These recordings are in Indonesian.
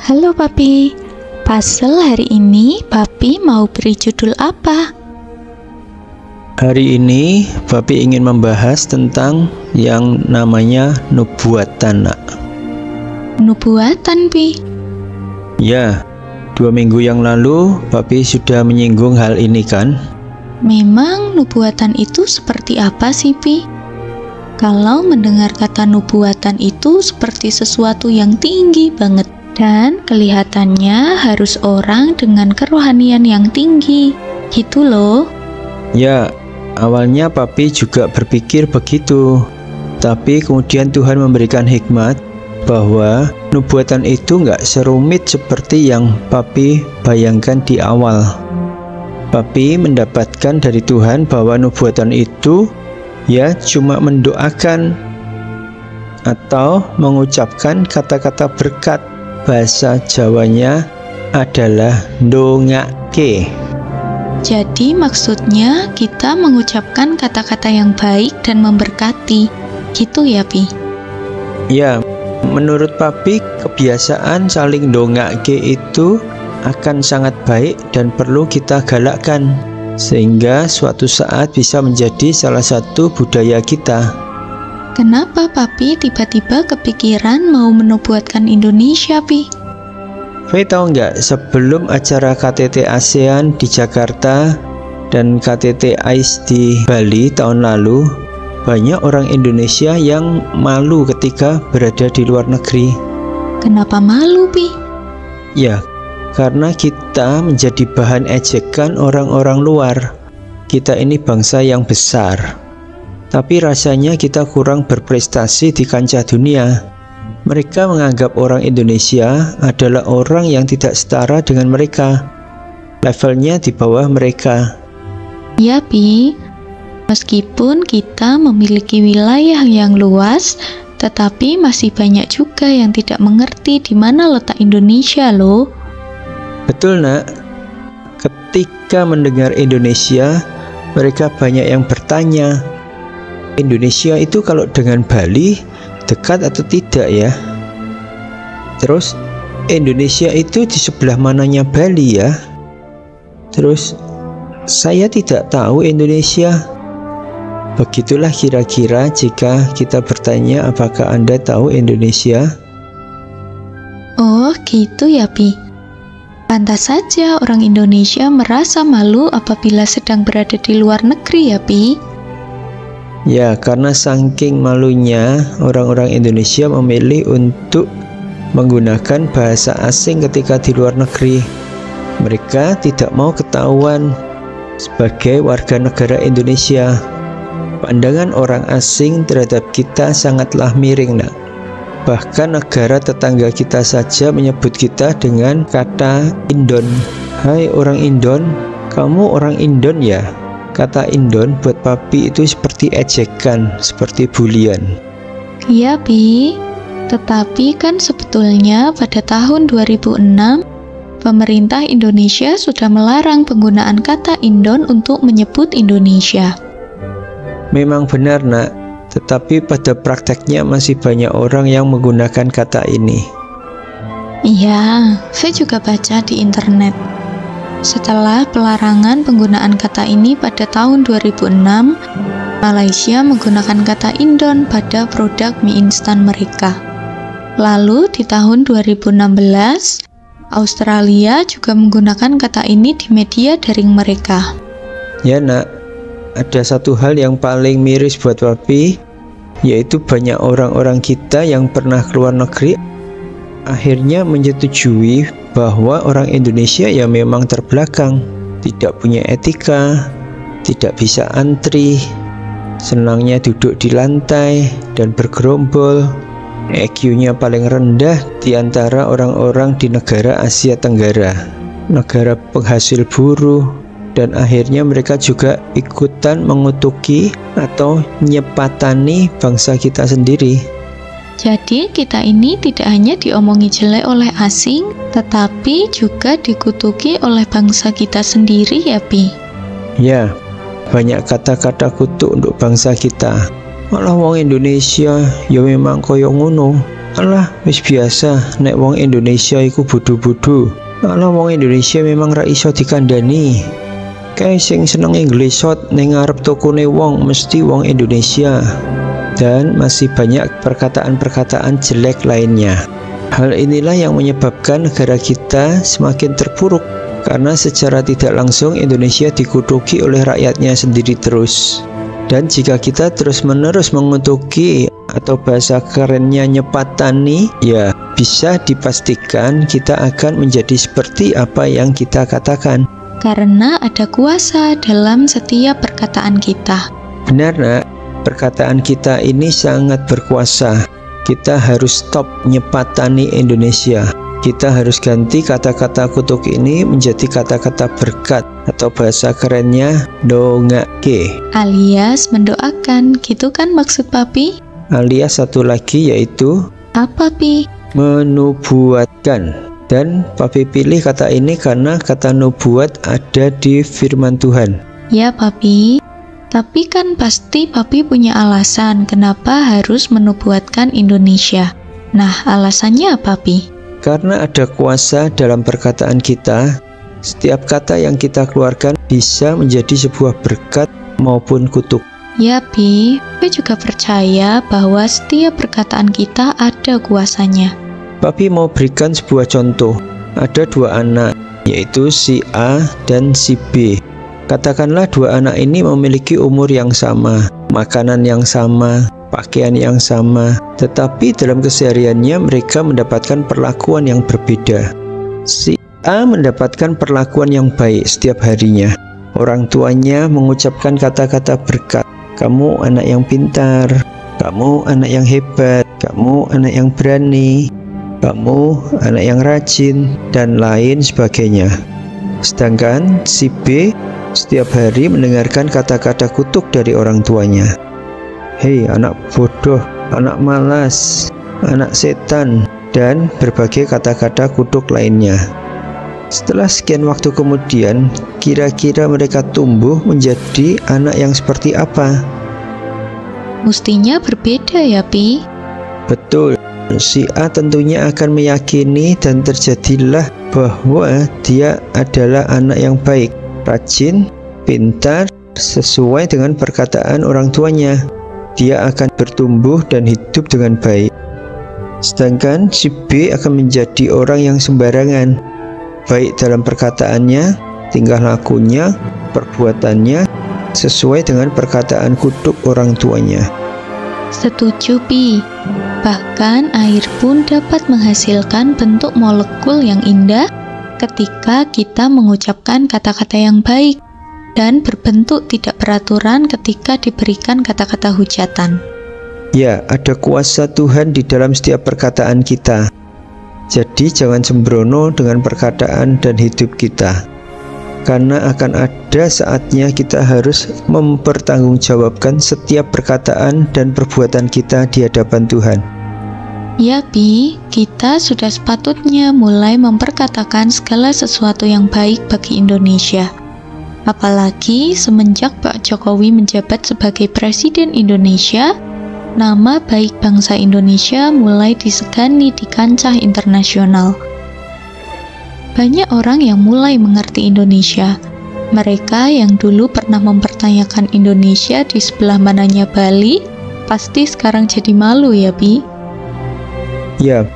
Halo Papi, puzzle hari ini Papi mau beri judul apa? Hari ini Papi ingin membahas tentang yang namanya nubuatan, Nak. Nubuatan, Pi? Ya, 2 minggu yang lalu Papi sudah menyinggung hal ini kan? Memang nubuatan itu seperti apa sih, Pi? Kalau mendengar kata nubuatan itu seperti sesuatu yang tinggi banget dan kelihatannya harus orang dengan kerohanian yang tinggi, gitu loh. Ya, awalnya Papi juga berpikir begitu. Tapi kemudian Tuhan memberikan hikmat bahwa nubuatan itu nggak serumit seperti yang Papi bayangkan di awal. Papi mendapatkan dari Tuhan bahwa nubuatan itu ya cuma mendoakan atau mengucapkan kata-kata berkat. Bahasa Jawanya adalah ndongake. Jadi maksudnya kita mengucapkan kata-kata yang baik dan memberkati, gitu ya, Pi? Ya, menurut Papi kebiasaan saling ndongake itu akan sangat baik dan perlu kita galakkan sehingga suatu saat bisa menjadi salah satu budaya kita. Kenapa Papi tiba-tiba kepikiran mau menubuatkan Indonesia, Pi? Fai tahu nggak, sebelum acara KTT ASEAN di Jakarta dan KTT AIS di Bali tahun lalu, banyak orang Indonesia yang malu ketika berada di luar negeri. Kenapa malu, Pi? Ya, karena kita menjadi bahan ejekan orang-orang luar. Kita ini bangsa yang besar, tapi rasanya kita kurang berprestasi di kancah dunia. Mereka menganggap orang Indonesia adalah orang yang tidak setara dengan mereka. Levelnya di bawah mereka. Ya, Pi. Meskipun kita memiliki wilayah yang luas, tetapi masih banyak juga yang tidak mengerti di mana letak Indonesia loh. Betul, Nak. Ketika mendengar Indonesia, mereka banyak yang bertanya, Indonesia itu kalau dengan Bali dekat atau tidak ya? Terus, Indonesia itu di sebelah mananya Bali ya? Terus, saya tidak tahu Indonesia. Begitulah kira-kira jika kita bertanya apakah Anda tahu Indonesia? Oh, gitu ya, Pi. Pantas saja orang Indonesia merasa malu apabila sedang berada di luar negeri ya, Pi. Ya, karena saking malunya orang-orang Indonesia memilih untuk menggunakan bahasa asing ketika di luar negeri. Mereka tidak mau ketahuan sebagai warga negara Indonesia. Pandangan orang asing terhadap kita sangatlah miring, Nak. Bahkan negara tetangga kita saja menyebut kita dengan kata Indon. Hai orang Indon, kamu orang Indon ya? Kata Indon buat Papi itu seperti ejekan, seperti bulian. Iya, Pi. Tetapi kan sebetulnya pada tahun 2006, pemerintah Indonesia sudah melarang penggunaan kata Indon untuk menyebut Indonesia. Memang benar, Nak. Tetapi pada prakteknya masih banyak orang yang menggunakan kata ini. Iya, saya juga baca di internet. Setelah pelarangan penggunaan kata ini pada tahun 2006, Malaysia menggunakan kata Indon pada produk mie instan mereka. Lalu di tahun 2016, Australia juga menggunakan kata ini di media daring mereka. Ya, Nak, ada satu hal yang paling miris buat Papi, yaitu banyak orang-orang kita yang pernah keluar negeri akhirnya menyetujui bahwa orang Indonesia ya memang terbelakang, tidak punya etika, tidak bisa antri, senangnya duduk di lantai dan bergerombol, EQ-nya paling rendah di antara orang-orang di negara Asia Tenggara, negara penghasil buruh, dan akhirnya mereka juga ikutan mengutuki atau nyepatani bangsa kita sendiri. Jadi kita ini tidak hanya diomongin jelek oleh asing, tetapi juga dikutuki oleh bangsa kita sendiri ya, Pi? Ya, banyak kata-kata kutuk untuk bangsa kita. Malah wong Indonesia ya memang koyo ngono, Alah, wis biasa nek wong Indonesia iku bodho-bodho. Alah, wong Indonesia memang ra iso dikandani. Kae sing seneng nglesot ning ngarep tokone wong mesti wong Indonesia. Dan masih banyak perkataan-perkataan jelek lainnya. Hal inilah yang menyebabkan negara kita semakin terpuruk, karena secara tidak langsung Indonesia dikutuki oleh rakyatnya sendiri terus. Dan jika kita terus-menerus mengutuki atau bahasa kerennya nyepatani, ya bisa dipastikan kita akan menjadi seperti apa yang kita katakan. Karena ada kuasa dalam setiap perkataan kita. Benar nak, perkataan kita ini sangat berkuasa. Kita harus stop nyepatani Indonesia. Kita harus ganti kata-kata kutuk ini menjadi kata-kata berkat, atau bahasa kerennya dongake, alias mendoakan, gitu kan maksud Papi? Alias satu lagi yaitu apa, Pi? menubuatkan. Dan Papi pilih kata ini karena kata nubuat ada di firman Tuhan. Ya Papi, tapi kan pasti Papi punya alasan kenapa harus menubuatkan Indonesia. Nah, alasannya apa, Pi? Karena ada kuasa dalam perkataan kita. Setiap kata yang kita keluarkan bisa menjadi sebuah berkat maupun kutuk. Ya Pi, Papi juga percaya bahwa setiap perkataan kita ada kuasanya. Papi mau berikan sebuah contoh. Ada dua anak, yaitu si A dan si B. Katakanlah dua anak ini memiliki umur yang sama, makanan yang sama, pakaian yang sama, tetapi dalam kesehariannya mereka mendapatkan perlakuan yang berbeda. Si A mendapatkan perlakuan yang baik setiap harinya. Orang tuanya mengucapkan kata-kata berkat. Kamu anak yang pintar, kamu anak yang hebat, kamu anak yang berani, kamu anak yang rajin, dan lain sebagainya. Sedangkan si B setiap hari mendengarkan kata-kata kutuk dari orang tuanya. Hei anak bodoh, anak malas, anak setan, dan berbagai kata-kata kutuk lainnya. Setelah sekian waktu kemudian, kira-kira mereka tumbuh menjadi anak yang seperti apa? Mestinya berbeda ya, Pi? Betul, si A tentunya akan meyakini dan terjadilah bahwa dia adalah anak yang baik, rajin, pintar, sesuai dengan perkataan orang tuanya. Dia akan bertumbuh dan hidup dengan baik. Sedangkan si B akan menjadi orang yang sembarangan, baik dalam perkataannya, tingkah lakunya, perbuatannya, sesuai dengan perkataan kutuk orang tuanya. Setuju, Pi. Bahkan air pun dapat menghasilkan bentuk molekul yang indah ketika kita mengucapkan kata-kata yang baik, dan berbentuk tidak beraturan ketika diberikan kata-kata hujatan. Ya, ada kuasa Tuhan di dalam setiap perkataan kita. Jadi jangan sembrono dengan perkataan dan hidup kita, karena akan ada saatnya kita harus mempertanggungjawabkan setiap perkataan dan perbuatan kita di hadapan Tuhan. Ya Pi, kita sudah sepatutnya mulai memperkatakan segala sesuatu yang baik bagi Indonesia. Apalagi semenjak Pak Jokowi menjabat sebagai Presiden Indonesia, nama baik bangsa Indonesia mulai disegani di kancah internasional. Banyak orang yang mulai mengerti Indonesia. Mereka yang dulu pernah mempertanyakan Indonesia di sebelah mananya Bali, pasti sekarang jadi malu ya, Pi? Ya,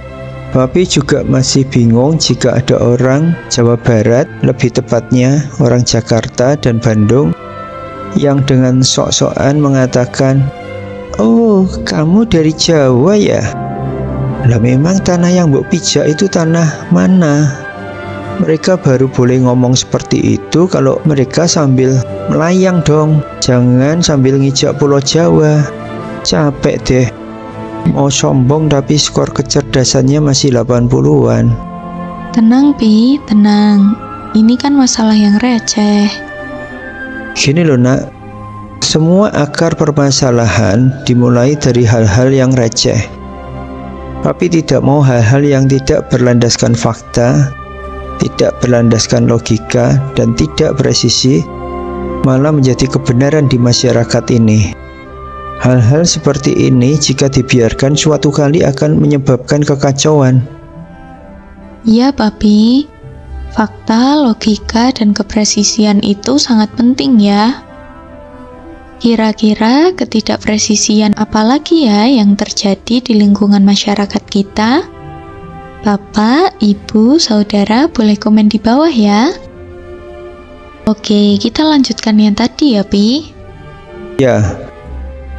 Papi juga masih bingung jika ada orang Jawa Barat, lebih tepatnya orang Jakarta dan Bandung, yang dengan sok-sokan mengatakan, "Oh, kamu dari Jawa ya? Lah memang tanah yang mbok pijak itu tanah mana?" Mereka baru boleh ngomong seperti itu kalau mereka sambil melayang dong, jangan sambil ngijak Pulau Jawa. Capek deh, mau sombong tapi skor kecerdasannya masih 80-an. Tenang Pi, tenang. Ini kan masalah yang receh. Gini loh nak, semua akar permasalahan dimulai dari hal-hal yang receh. Tapi tidak mau hal-hal yang tidak berlandaskan fakta, tidak berlandaskan logika, dan tidak presisi, malah menjadi kebenaran di masyarakat ini. Hal-hal seperti ini jika dibiarkan suatu kali akan menyebabkan kekacauan. Iya, Papi. Fakta, logika, dan kepresisian itu sangat penting ya. Kira-kira ketidakpresisian apalagi ya yang terjadi di lingkungan masyarakat kita? Bapak, Ibu, Saudara boleh komen di bawah ya. Oke, kita lanjutkan yang tadi ya, Pi. Ya,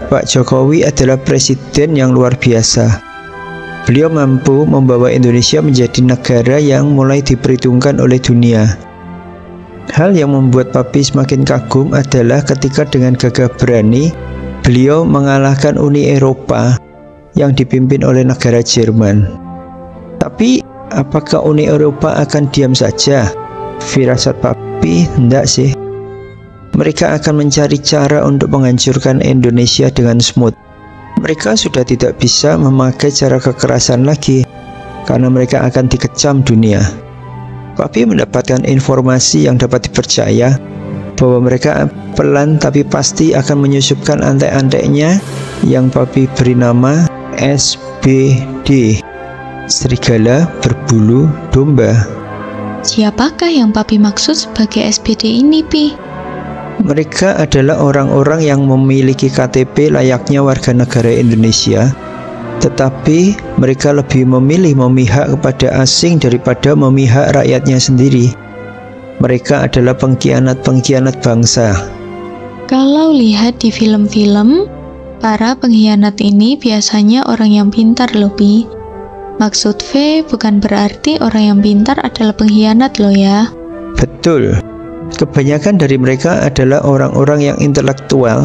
Pak Jokowi adalah presiden yang luar biasa. Beliau mampu membawa Indonesia menjadi negara yang mulai diperhitungkan oleh dunia. Hal yang membuat Papi semakin kagum adalah ketika dengan gagah berani beliau mengalahkan Uni Eropa yang dipimpin oleh negara Jerman. Tapi apakah Uni Eropa akan diam saja? Firasat Papi hendak sih. Mereka akan mencari cara untuk menghancurkan Indonesia dengan smooth. Mereka sudah tidak bisa memakai cara kekerasan lagi karena mereka akan dikecam dunia. Papi mendapatkan informasi yang dapat dipercaya bahwa mereka pelan tapi pasti akan menyusupkan antek-anteknya yang Papi beri nama SBD, Serigala Berbulu Domba. Siapakah yang Papi maksud sebagai SBD ini, Pi? Mereka adalah orang-orang yang memiliki KTP layaknya warga negara Indonesia, tetapi mereka lebih memilih memihak kepada asing daripada memihak rakyatnya sendiri. Mereka adalah pengkhianat-pengkhianat bangsa. Kalau lihat di film-film, para pengkhianat ini biasanya orang yang pintar loh, Pi. Maksud V bukan berarti orang yang pintar adalah pengkhianat loh ya. Betul. Kebanyakan dari mereka adalah orang-orang yang intelektual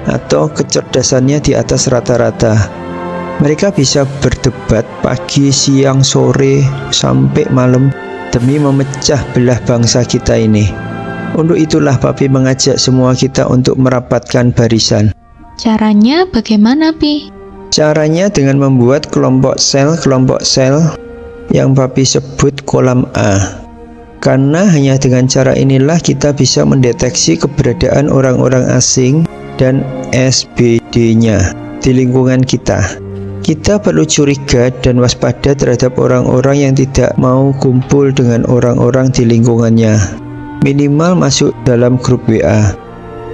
atau kecerdasannya di atas rata-rata. Mereka bisa berdebat pagi, siang, sore, sampai malam demi memecah belah bangsa kita ini. Untuk itulah Papi mengajak semua kita untuk merapatkan barisan. Caranya bagaimana, Pi? Caranya dengan membuat kelompok sel yang Papi sebut kolam A. Karena hanya dengan cara inilah kita bisa mendeteksi keberadaan orang-orang asing dan SBD-nya di lingkungan kita. Kita perlu curiga dan waspada terhadap orang-orang yang tidak mau kumpul dengan orang-orang di lingkungannya. Minimal masuk dalam grup WA.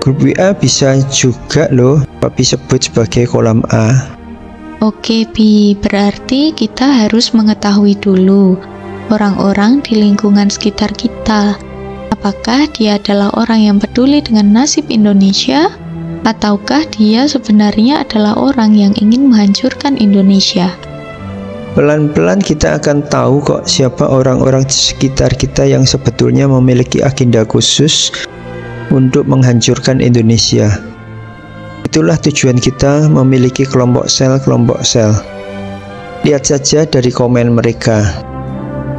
Grup WA bisa juga loh Papi sebut sebagai kolam A. Oke, Pi, berarti kita harus mengetahui dulu orang-orang di lingkungan sekitar kita. Apakah dia adalah orang yang peduli dengan nasib Indonesia? Ataukah dia sebenarnya adalah orang yang ingin menghancurkan Indonesia? Pelan-pelan kita akan tahu kok siapa orang-orang di sekitar kita yang sebetulnya memiliki agenda khusus untuk menghancurkan Indonesia. Itulah tujuan kita memiliki kelompok sel. Lihat saja dari komen mereka.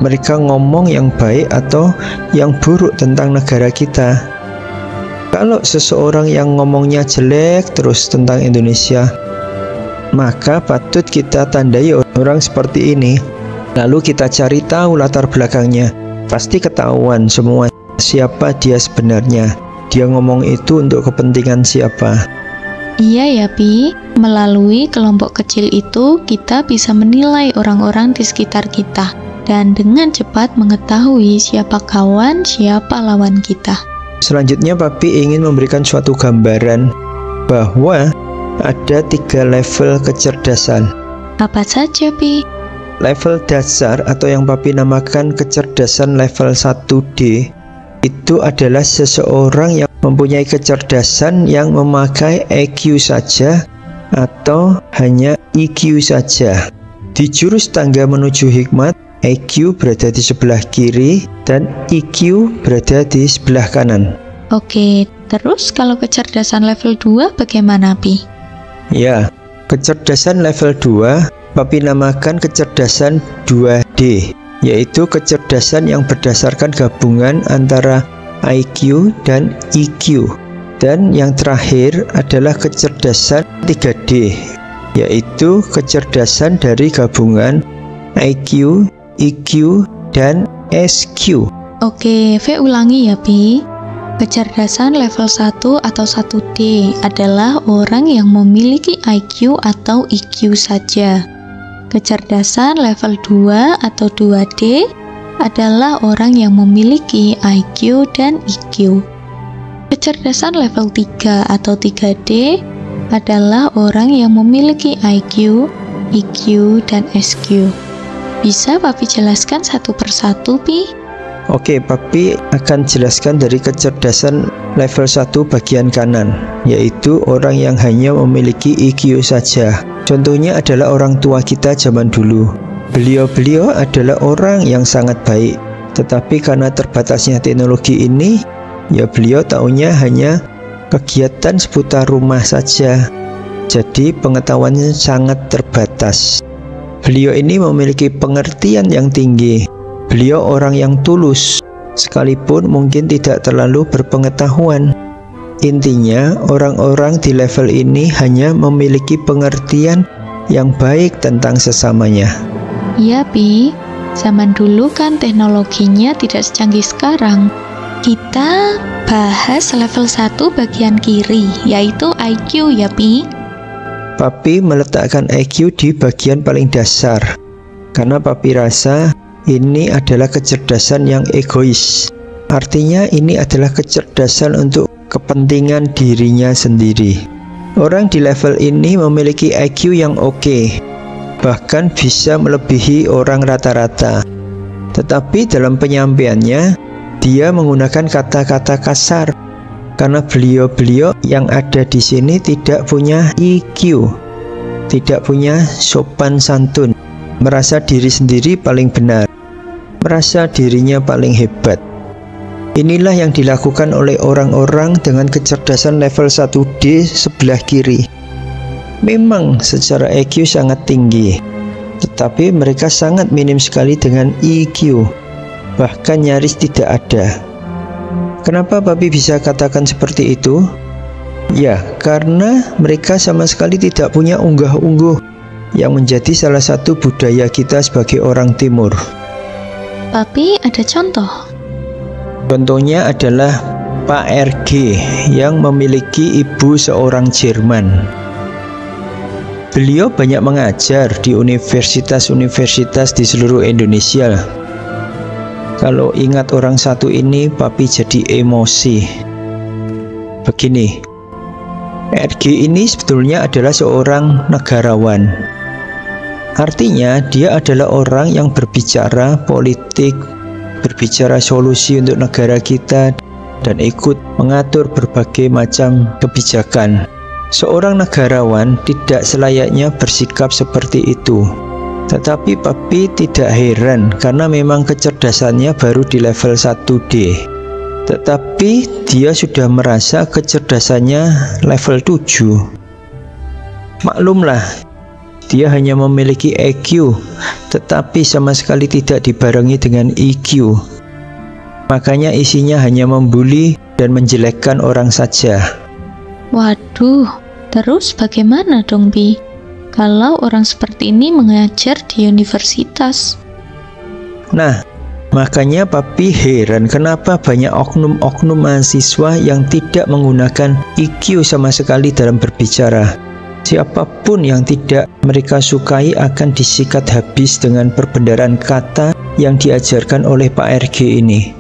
Mereka ngomong yang baik atau yang buruk tentang negara kita. Kalau seseorang yang ngomongnya jelek terus tentang Indonesia, maka patut kita tandai orang seperti ini. Lalu kita cari tahu latar belakangnya. Pasti ketahuan semua siapa dia sebenarnya. Dia ngomong itu untuk kepentingan siapa. Iya ya, Pi. Melalui kelompok kecil itu kita bisa menilai orang-orang di sekitar kita dan dengan cepat mengetahui siapa kawan, siapa lawan kita. Selanjutnya Papi ingin memberikan suatu gambaran bahwa ada 3 level kecerdasan. Apa saja, Pi? Level dasar atau yang Papi namakan kecerdasan level 1D itu adalah seseorang yang mempunyai kecerdasan yang memakai EQ saja atau hanya EQ saja. Di jurus tangga menuju hikmat, EQ berada di sebelah kiri dan EQ berada di sebelah kanan. Oke, terus kalau kecerdasan level 2 bagaimana, Pi? Ya, kecerdasan level 2 Papi namakan kecerdasan 2D, yaitu kecerdasan yang berdasarkan gabungan antara IQ dan EQ. Dan yang terakhir adalah kecerdasan 3D, yaitu kecerdasan dari gabungan IQ, EQ, dan SQ. Oke, V ulangi ya, Pi. Kecerdasan level 1 atau 1D adalah orang yang memiliki IQ atau EQ saja. Kecerdasan level 2 atau 2D adalah orang yang memiliki IQ dan EQ. Kecerdasan level 3 atau 3D adalah orang yang memiliki IQ, EQ, dan SQ. Bisa Papi jelaskan satu persatu, Pi? Oke, Papi akan jelaskan dari kecerdasan level 1 bagian kanan, yaitu orang yang hanya memiliki EQ saja. Contohnya adalah orang tua kita zaman dulu. Beliau adalah orang yang sangat baik, tetapi karena terbatasnya teknologi ini, ya beliau taunya hanya kegiatan seputar rumah saja. Jadi pengetahuannya sangat terbatas. Beliau ini memiliki pengertian yang tinggi. Beliau orang yang tulus, sekalipun mungkin tidak terlalu berpengetahuan. Intinya, orang-orang di level ini hanya memiliki pengertian yang baik tentang sesamanya. Iya, Pi. Zaman dulu kan teknologinya tidak secanggih sekarang. Kita bahas level 1 bagian kiri, yaitu IQ ya, Pi. Papi meletakkan IQ di bagian paling dasar, karena Papi rasa ini adalah kecerdasan yang egois. Artinya ini adalah kecerdasan untuk kepentingan dirinya sendiri. Orang di level ini memiliki IQ yang oke, bahkan bisa melebihi orang rata-rata. Tetapi dalam penyampaiannya, dia menggunakan kata-kata kasar, karena beliau yang ada di sini tidak punya EQ, tidak punya sopan santun, merasa diri sendiri paling benar, merasa dirinya paling hebat. Inilah yang dilakukan oleh orang-orang dengan kecerdasan level 1D sebelah kiri. Memang secara EQ sangat tinggi, tetapi mereka sangat minim sekali dengan EQ, bahkan nyaris tidak ada. Kenapa Papi bisa katakan seperti itu? Ya, karena mereka sama sekali tidak punya unggah-ungguh yang menjadi salah satu budaya kita sebagai orang Timur. Papi ada contoh? Contohnya adalah Pak RG yang memiliki ibu seorang Jerman. Beliau banyak mengajar di universitas-universitas di seluruh Indonesia. Kalau ingat orang satu ini, Papi jadi emosi. Begini, RG ini sebetulnya adalah seorang negarawan. Artinya dia adalah orang yang berbicara politik, berbicara solusi untuk negara kita, dan ikut mengatur berbagai macam kebijakan. Seorang negarawan tidak selayaknya bersikap seperti itu. Tetapi Papi tidak heran karena memang kecerdasannya baru di level 1D. Tetapi dia sudah merasa kecerdasannya level 7. Maklumlah, dia hanya memiliki EQ, tetapi sama sekali tidak dibarengi dengan EQ. Makanya isinya hanya membuli dan menjelekkan orang saja. Waduh, terus bagaimana dong, Bi? Kalau orang seperti ini mengajar di universitas? Nah, makanya Papi heran kenapa banyak oknum-oknum mahasiswa yang tidak menggunakan EQ sama sekali dalam berbicara. Siapapun yang tidak mereka sukai akan disikat habis dengan perbendaharaan kata yang diajarkan oleh Pak RG ini.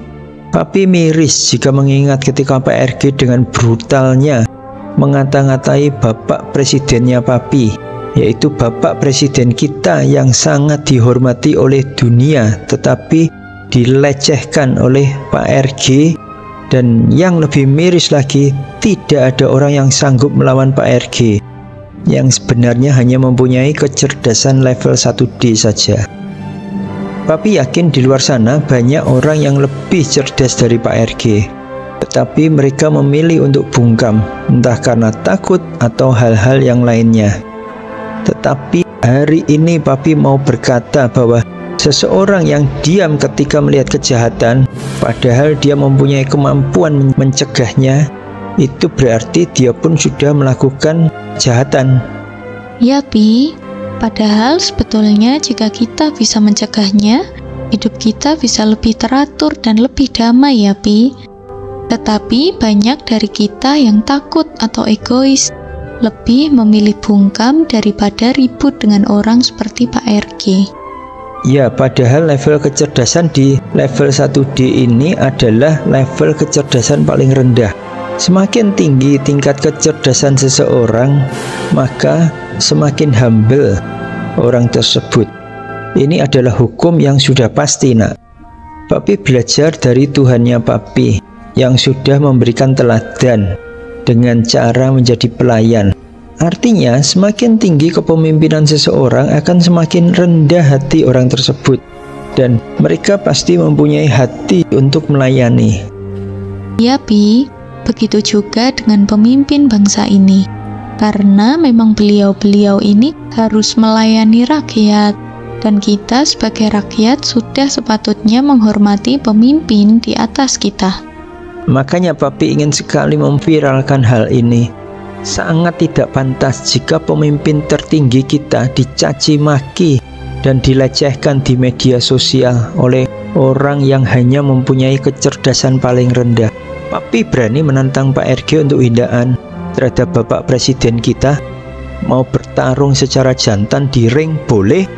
Papi miris jika mengingat ketika Pak RG dengan brutalnya mengata-ngatai Bapak Presidennya Papi, yaitu Bapak Presiden kita yang sangat dihormati oleh dunia, tetapi dilecehkan oleh Pak RG. Dan yang lebih miris lagi, tidak ada orang yang sanggup melawan Pak RG, yang sebenarnya hanya mempunyai kecerdasan level 1D saja. Papi yakin di luar sana banyak orang yang lebih cerdas dari Pak RG, tetapi mereka memilih untuk bungkam, entah karena takut atau hal-hal yang lainnya. Tetapi hari ini Papi mau berkata bahwa seseorang yang diam ketika melihat kejahatan, padahal dia mempunyai kemampuan mencegahnya, itu berarti dia pun sudah melakukan kejahatan. Ya, Pi. Padahal sebetulnya jika kita bisa mencegahnya, hidup kita bisa lebih teratur dan lebih damai ya, Pi. Tetapi banyak dari kita yang takut atau egois, lebih memilih bungkam daripada ribut dengan orang seperti Pak RG. Ya, padahal level kecerdasan di level 1D ini adalah level kecerdasan paling rendah. Semakin tinggi tingkat kecerdasan seseorang, maka semakin humble orang tersebut. Ini adalah hukum yang sudah pasti, nak. Papi belajar dari Tuhannya Papi yang sudah memberikan teladan dengan cara menjadi pelayan. Artinya, semakin tinggi kepemimpinan seseorang akan semakin rendah hati orang tersebut, dan mereka pasti mempunyai hati untuk melayani. Ya, Pi, begitu juga dengan pemimpin bangsa ini, karena memang beliau-beliau ini harus melayani rakyat, dan kita sebagai rakyat sudah sepatutnya menghormati pemimpin di atas kita. Makanya Papi ingin sekali memviralkan hal ini. Sangat tidak pantas jika pemimpin tertinggi kita dicaci maki dan dilecehkan di media sosial oleh orang yang hanya mempunyai kecerdasan paling rendah. Papi berani menantang Pak RG untuk hindaan terhadap Bapak Presiden kita. Mau bertarung secara jantan di ring boleh,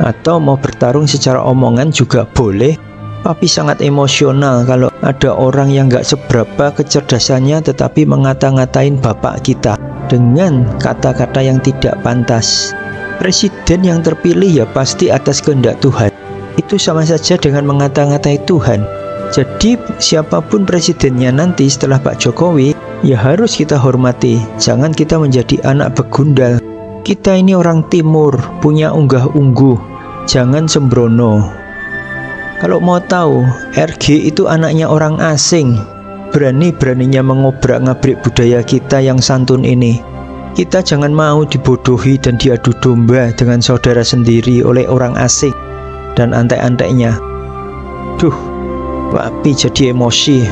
atau mau bertarung secara omongan juga boleh. Papi sangat emosional kalau ada orang yang gak seberapa kecerdasannya tetapi ngata-ngatain bapak kita dengan kata-kata yang tidak pantas. Presiden yang terpilih ya pasti atas kehendak Tuhan. Itu sama saja dengan mengata-ngatai Tuhan. Jadi siapapun presidennya nanti setelah Pak Jokowi, ya harus kita hormati. Jangan kita menjadi anak begundal. Kita ini orang timur, punya unggah-ungguh. Jangan sembrono. Kalau mau tahu, RG itu anaknya orang asing. Berani-beraninya mengobrak-ngabrik budaya kita yang santun ini. Kita jangan mau dibodohi dan diadu domba dengan saudara sendiri oleh orang asing dan antek-anteknya. Duh, Papi jadi emosi.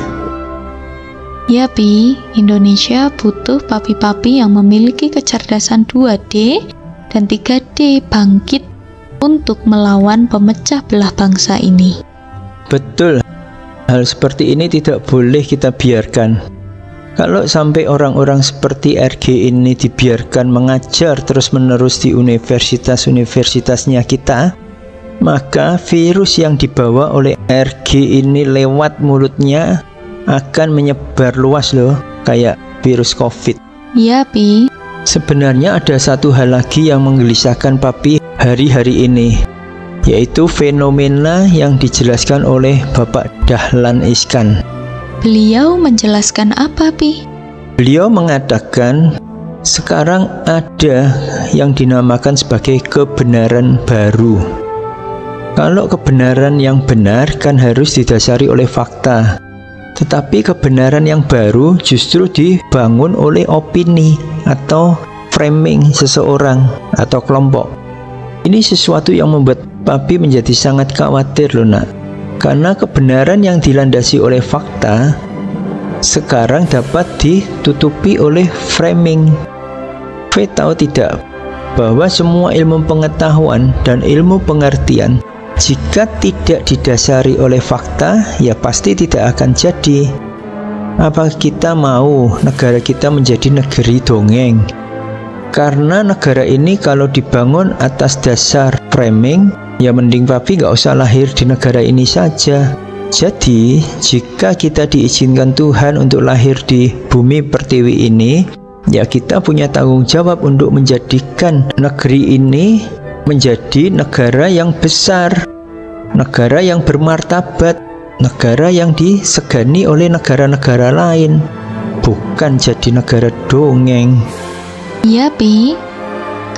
Ya, Pi, Indonesia butuh papi-papi yang memiliki kecerdasan 2D dan 3D bangkit untuk melawan pemecah belah bangsa ini. Betul, hal seperti ini tidak boleh kita biarkan. Kalau sampai orang-orang seperti RG ini dibiarkan mengajar terus-menerus di universitas-universitasnya kita, maka virus yang dibawa oleh RG ini lewat mulutnya akan menyebar luas loh, kayak virus COVID. Ya, Pi. Sebenarnya ada satu hal lagi yang menggelisahkan Papi hari-hari ini, yaitu fenomena yang dijelaskan oleh Bapak Dahlan Iskan. Beliau menjelaskan apa, Pi? Beliau mengatakan sekarang ada yang dinamakan sebagai kebenaran baru. Kalau kebenaran yang benar kan harus didasari oleh fakta, tetapi kebenaran yang baru justru dibangun oleh opini atau framing seseorang atau kelompok. Ini sesuatu yang membuat Papi menjadi sangat khawatir loh, nak. Karena kebenaran yang dilandasi oleh fakta sekarang dapat ditutupi oleh framing. Fe tahu tidak bahwa semua ilmu pengetahuan dan ilmu pengertian jika tidak didasari oleh fakta ya pasti tidak akan jadi. Apa kita mau negara kita menjadi negeri dongeng? Karena negara ini kalau dibangun atas dasar framing, ya mending Papi gak usah lahir di negara ini saja. Jadi jika kita diizinkan Tuhan untuk lahir di bumi pertiwi ini, ya kita punya tanggung jawab untuk menjadikan negeri ini menjadi negara yang besar, negara yang bermartabat, negara yang disegani oleh negara-negara lain, bukan jadi negara dongeng. Iya, Pi.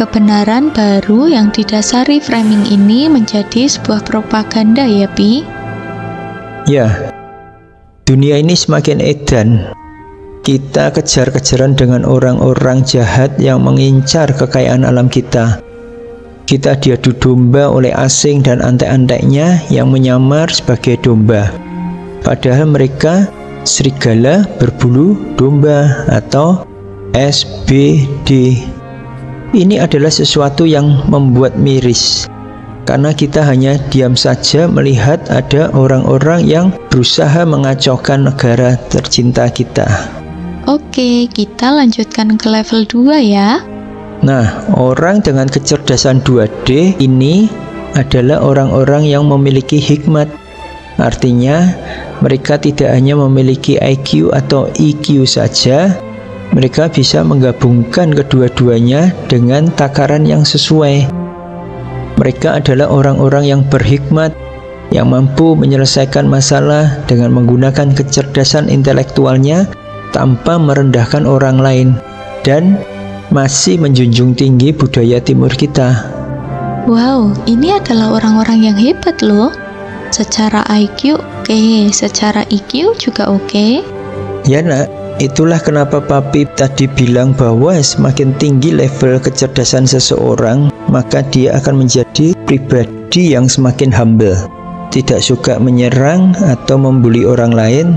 Kebenaran baru yang didasari framing ini menjadi sebuah propaganda ya, Pi? Ya, dunia ini semakin edan. Kita kejar-kejaran dengan orang-orang jahat yang mengincar kekayaan alam kita. Kita diadu domba oleh asing dan antek-anteknya yang menyamar sebagai domba. Padahal mereka serigala berbulu domba atau SBD. Ini adalah sesuatu yang membuat miris, karena kita hanya diam saja melihat ada orang-orang yang berusaha mengacaukan negara tercinta kita. Oke, kita lanjutkan ke level 2 ya. Nah, orang dengan kecerdasan 2D ini adalah orang-orang yang memiliki hikmat. Artinya, mereka tidak hanya memiliki IQ atau EQ saja, mereka bisa menggabungkan kedua-duanya dengan takaran yang sesuai. Mereka adalah orang-orang yang berhikmat, yang mampu menyelesaikan masalah dengan menggunakan kecerdasan intelektualnya tanpa merendahkan orang lain, dan masih menjunjung tinggi budaya timur kita. Wow, ini adalah orang-orang yang hebat loh. Secara IQ oke, secara EQ juga oke. Ya nak, itulah kenapa papi tadi bilang bahwa semakin tinggi level kecerdasan seseorang, maka dia akan menjadi pribadi yang semakin humble. Tidak suka menyerang atau membuli orang lain,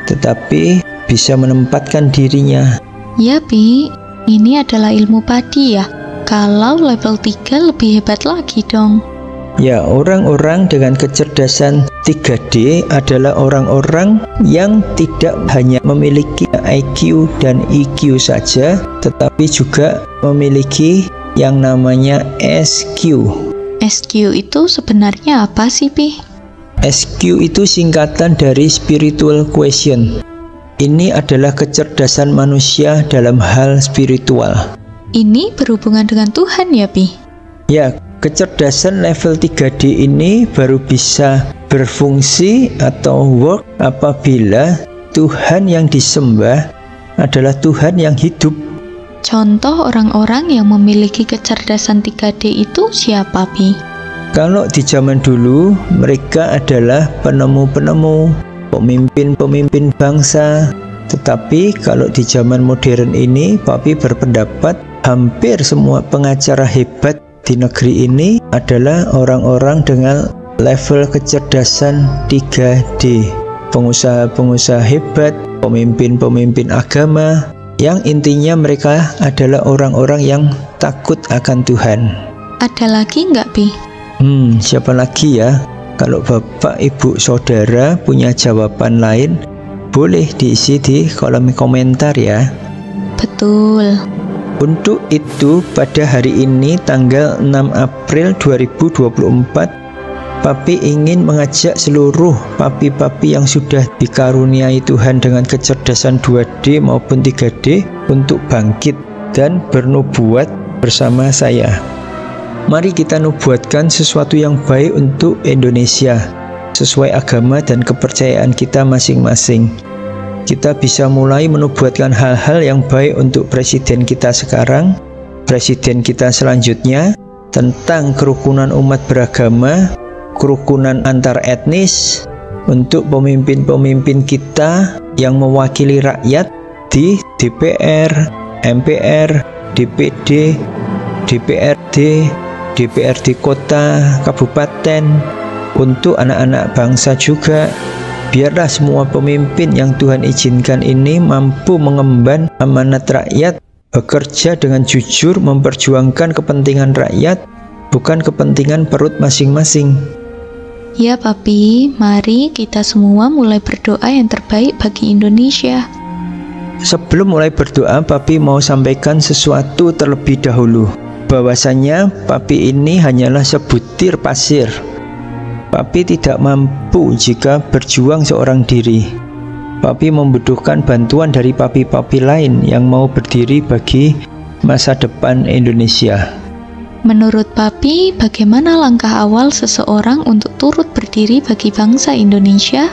tetapi bisa menempatkan dirinya. Ya Pi, ini adalah ilmu padi ya. Kalau level 3 lebih hebat lagi dong. Ya, orang-orang dengan kecerdasan 3D adalah orang-orang yang tidak hanya memiliki IQ dan EQ saja, tetapi juga memiliki yang namanya SQ. SQ itu sebenarnya apa sih, Pi? SQ itu singkatan dari Spiritual Quotient. Ini adalah kecerdasan manusia dalam hal spiritual. Ini berhubungan dengan Tuhan ya, Pi? Ya, kecerdasan level 3D ini baru bisa berfungsi atau work apabila Tuhan yang disembah adalah Tuhan yang hidup. Contoh orang-orang yang memiliki kecerdasan 3D itu siapa, Pi? Kalau di zaman dulu, mereka adalah penemu-penemu, pemimpin-pemimpin bangsa. Tetapi kalau di zaman modern ini, papi berpendapat hampir semua pengacara hebat di negeri ini adalah orang-orang dengan level kecerdasan 3D. Pengusaha-pengusaha hebat, pemimpin-pemimpin agama, yang intinya mereka adalah orang-orang yang takut akan Tuhan. Ada lagi nggak, Pi? Siapa lagi ya? Kalau bapak, ibu, saudara punya jawaban lain, boleh diisi di kolom komentar ya. Betul. Untuk itu, pada hari ini tanggal 6 April 2024, papi ingin mengajak seluruh papi-papi yang sudah dikaruniai Tuhan dengan kecerdasan 2D maupun 3D untuk bangkit dan bernubuat bersama saya. Mari kita nubuatkan sesuatu yang baik untuk Indonesia, sesuai agama dan kepercayaan kita masing-masing. Kita bisa mulai menubuatkan hal-hal yang baik untuk presiden kita sekarang, presiden kita selanjutnya, tentang kerukunan umat beragama, kerukunan antar etnis, untuk pemimpin-pemimpin kita yang mewakili rakyat di DPR, MPR, DPD, DPRD, DPRD kota, kabupaten, untuk anak-anak bangsa juga. Biarlah semua pemimpin yang Tuhan izinkan ini mampu mengemban amanat rakyat, bekerja dengan jujur, memperjuangkan kepentingan rakyat, bukan kepentingan perut masing-masing. Ya Papi, mari kita semua mulai berdoa yang terbaik bagi Indonesia. Sebelum mulai berdoa, Papi mau sampaikan sesuatu terlebih dahulu. Bahwasanya Papi ini hanyalah sebutir pasir. Papi tidak mampu jika berjuang seorang diri. Papi membutuhkan bantuan dari papi-papi lain yang mau berdiri bagi masa depan Indonesia. Menurut Papi, bagaimana langkah awal seseorang untuk turut berdiri bagi bangsa Indonesia?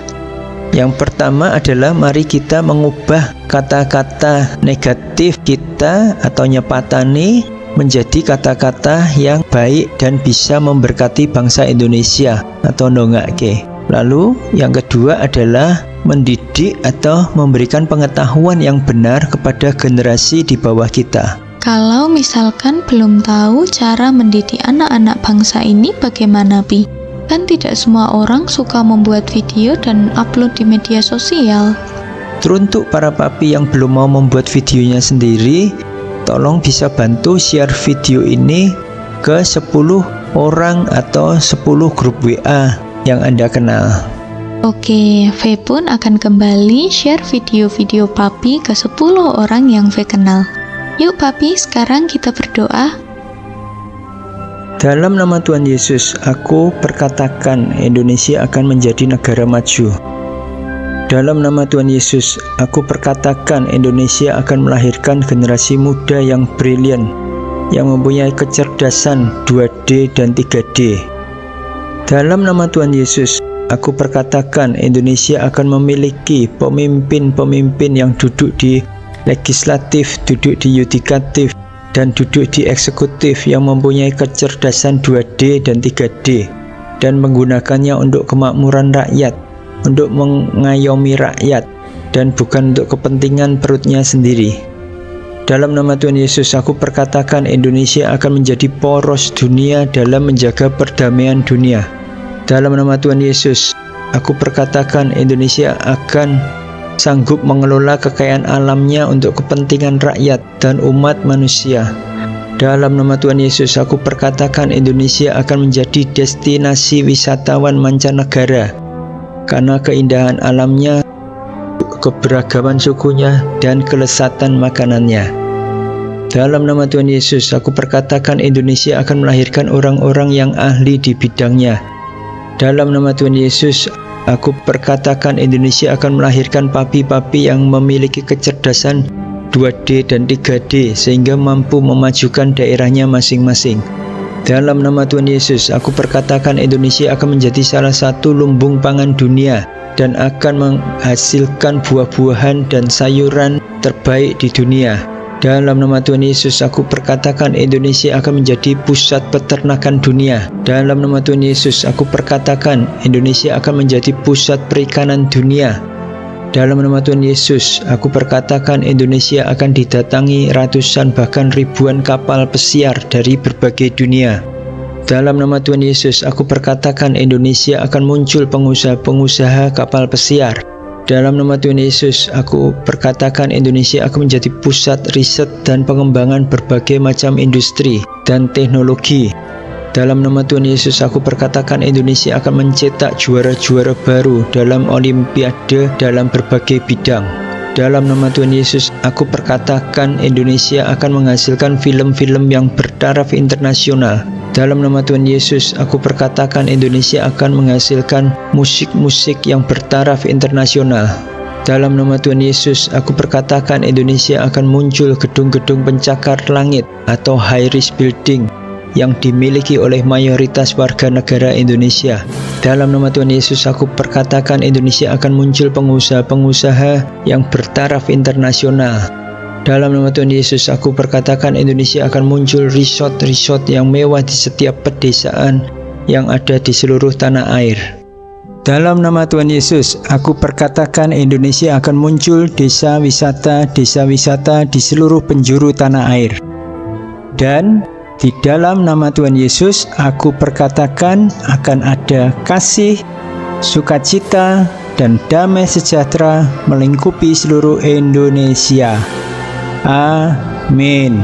Yang pertama adalah mari kita mengubah kata-kata negatif kita atau nyepatani menjadi kata-kata yang baik dan bisa memberkati bangsa Indonesia atau ndongake. Lalu yang kedua adalah mendidik atau memberikan pengetahuan yang benar kepada generasi di bawah kita. Kalau misalkan belum tahu cara mendidik anak-anak bangsa ini, bagaimana, Pi? Kan tidak semua orang suka membuat video dan upload di media sosial. Teruntuk para papi yang belum mau membuat videonya sendiri, tolong bisa bantu share video ini ke 10 orang atau 10 grup WA yang Anda kenal. Oke, V pun akan kembali share video-video Papi ke 10 orang yang V kenal. Yuk Papi, sekarang kita berdoa. Dalam nama Tuhan Yesus, aku perkatakan Indonesia akan menjadi negara maju. Dalam nama Tuhan Yesus, aku perkatakan Indonesia akan melahirkan generasi muda yang brilian, yang mempunyai kecerdasan 2D dan 3D. Dalam nama Tuhan Yesus, aku perkatakan Indonesia akan memiliki pemimpin-pemimpin yang duduk di legislatif, duduk di yudikatif, dan duduk di eksekutif yang mempunyai kecerdasan 2D dan 3D dan menggunakannya untuk kemakmuran rakyat, untuk mengayomi rakyat, dan bukan untuk kepentingan perutnya sendiri. Dalam nama Tuhan Yesus, aku perkatakan Indonesia akan menjadi poros dunia dalam menjaga perdamaian dunia. Dalam nama Tuhan Yesus, aku perkatakan Indonesia akan sanggup mengelola kekayaan alamnya untuk kepentingan rakyat dan umat manusia. Dalam nama Tuhan Yesus, aku perkatakan Indonesia akan menjadi destinasi wisatawan mancanegara karena keindahan alamnya, keberagaman sukunya, dan kelezatan makanannya. Dalam nama Tuhan Yesus, aku perkatakan Indonesia akan melahirkan orang-orang yang ahli di bidangnya. Dalam nama Tuhan Yesus, aku perkatakan Indonesia akan melahirkan papi-papi yang memiliki kecerdasan 2D dan 3D sehingga mampu memajukan daerahnya masing-masing. Dalam nama Tuhan Yesus, aku perkatakan Indonesia akan menjadi salah satu lumbung pangan dunia dan akan menghasilkan buah-buahan dan sayuran terbaik di dunia. Dalam nama Tuhan Yesus, aku perkatakan Indonesia akan menjadi pusat peternakan dunia. Dalam nama Tuhan Yesus, aku perkatakan Indonesia akan menjadi pusat perikanan dunia. Dalam nama Tuhan Yesus, aku perkatakan Indonesia akan didatangi ratusan bahkan ribuan kapal pesiar dari berbagai dunia. Dalam nama Tuhan Yesus, aku perkatakan Indonesia akan muncul pengusaha-pengusaha kapal pesiar. Dalam nama Tuhan Yesus, aku perkatakan Indonesia akan menjadi pusat riset dan pengembangan berbagai macam industri dan teknologi. Dalam nama Tuhan Yesus, aku perkatakan Indonesia akan mencetak juara-juara baru dalam olimpiade dalam berbagai bidang. Dalam nama Tuhan Yesus, aku perkatakan Indonesia akan menghasilkan film-film yang bertaraf internasional. Dalam nama Tuhan Yesus, aku perkatakan Indonesia akan menghasilkan musik-musik yang bertaraf internasional. Dalam nama Tuhan Yesus, aku perkatakan Indonesia akan muncul gedung-gedung pencakar langit atau high-rise building yang dimiliki oleh mayoritas warga negara Indonesia. Dalam nama Tuhan Yesus, aku perkatakan Indonesia akan muncul pengusaha-pengusaha yang bertaraf internasional. Dalam nama Tuhan Yesus, aku perkatakan Indonesia akan muncul resort-resort yang mewah di setiap pedesaan yang ada di seluruh tanah air. Dalam nama Tuhan Yesus, aku perkatakan Indonesia akan muncul desa wisata di seluruh penjuru tanah air. Dan di dalam nama Tuhan Yesus, aku perkatakan akan ada kasih, sukacita, dan damai sejahtera melingkupi seluruh Indonesia. Amin.